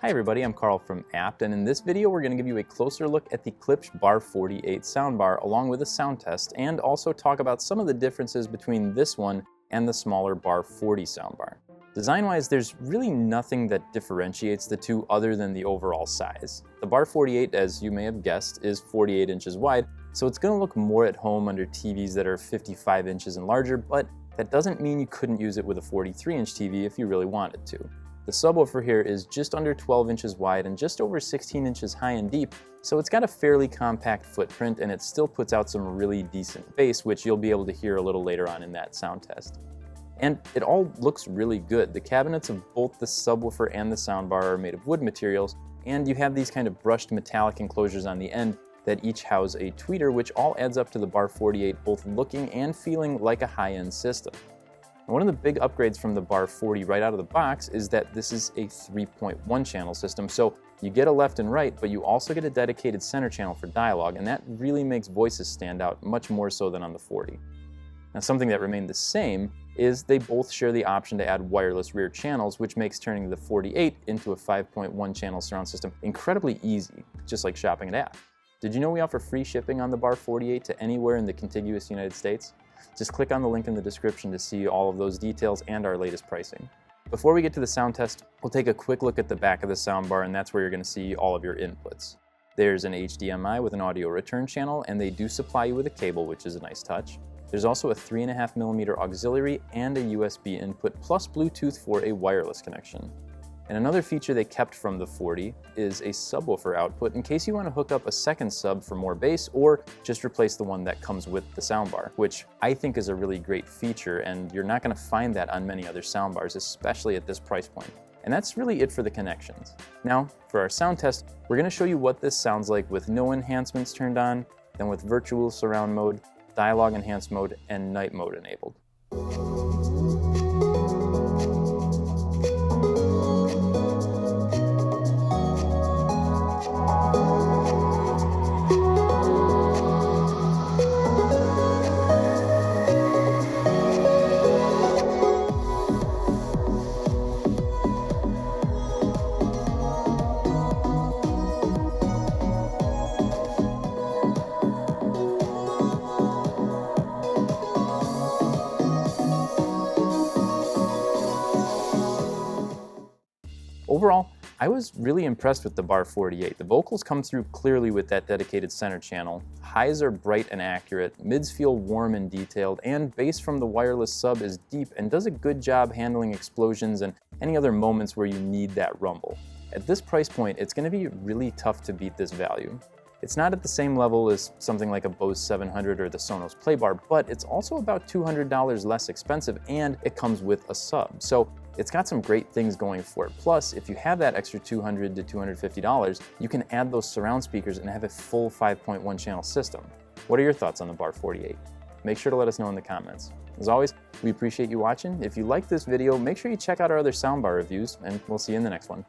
Hi everybody, I'm Carl from Apt, and in this video we're going to give you a closer look at the Klipsch Bar48 Soundbar along with a sound test, and also talk about some of the differences between this one and the smaller Bar40 soundbar. Design-wise, there's really nothing that differentiates the two other than the overall size. The Bar48, as you may have guessed, is 48 inches wide, so it's going to look more at home under TVs that are 55 inches and larger, but that doesn't mean you couldn't use it with a 43-inch TV if you really wanted to. The subwoofer here is just under 12 inches wide and just over 16 inches high and deep, so it's got a fairly compact footprint and it still puts out some really decent bass, which you'll be able to hear a little later on in that sound test. And it all looks really good. The cabinets of both the subwoofer and the soundbar are made of wood materials, and you have these kind of brushed metallic enclosures on the end that each house a tweeter, which all adds up to the Bar48 both looking and feeling like a high-end system. One of the big upgrades from the Bar40 right out of the box is that this is a 3.1 channel system, so you get a left and right, but you also get a dedicated center channel for dialogue, and that really makes voices stand out much more so than on the 40. Now, something that remained the same is they both share the option to add wireless rear channels, which makes turning the 48 into a 5.1 channel surround system incredibly easy, just like shopping at Apt. Did you know we offer free shipping on the Bar48 to anywhere in the contiguous United States? Just click on the link in the description to see all of those details and our latest pricing. Before we get to the sound test, we'll take a quick look at the back of the soundbar, and that's where you're going to see all of your inputs. There's an HDMI with an audio return channel, and they do supply you with a cable, which is a nice touch. There's also a 3.5mm auxiliary and a USB input, plus Bluetooth for a wireless connection. And another feature they kept from the 40 is a subwoofer output in case you want to hook up a second sub for more bass or just replace the one that comes with the soundbar, which I think is a really great feature, and you're not going to find that on many other soundbars, especially at this price point. And that's really it for the connections. Now, for our sound test, we're going to show you what this sounds like with no enhancements turned on, then with virtual surround mode, dialogue enhanced mode, and night mode enabled. Overall, I was really impressed with the Bar48. The vocals come through clearly with that dedicated center channel. Highs are bright and accurate, mids feel warm and detailed, and bass from the wireless sub is deep and does a good job handling explosions and any other moments where you need that rumble. At this price point, it's going to be really tough to beat this value. It's not at the same level as something like a Bose 700 or the Sonos Playbar, but it's also about $200 less expensive, and it comes with a sub. So it's got some great things going for it. Plus, if you have that extra $200 to $250, you can add those surround speakers and have a full 5.1 channel system. What are your thoughts on the Bar48? Make sure to let us know in the comments. As always, we appreciate you watching. If you like this video, make sure you check out our other soundbar reviews, and we'll see you in the next one.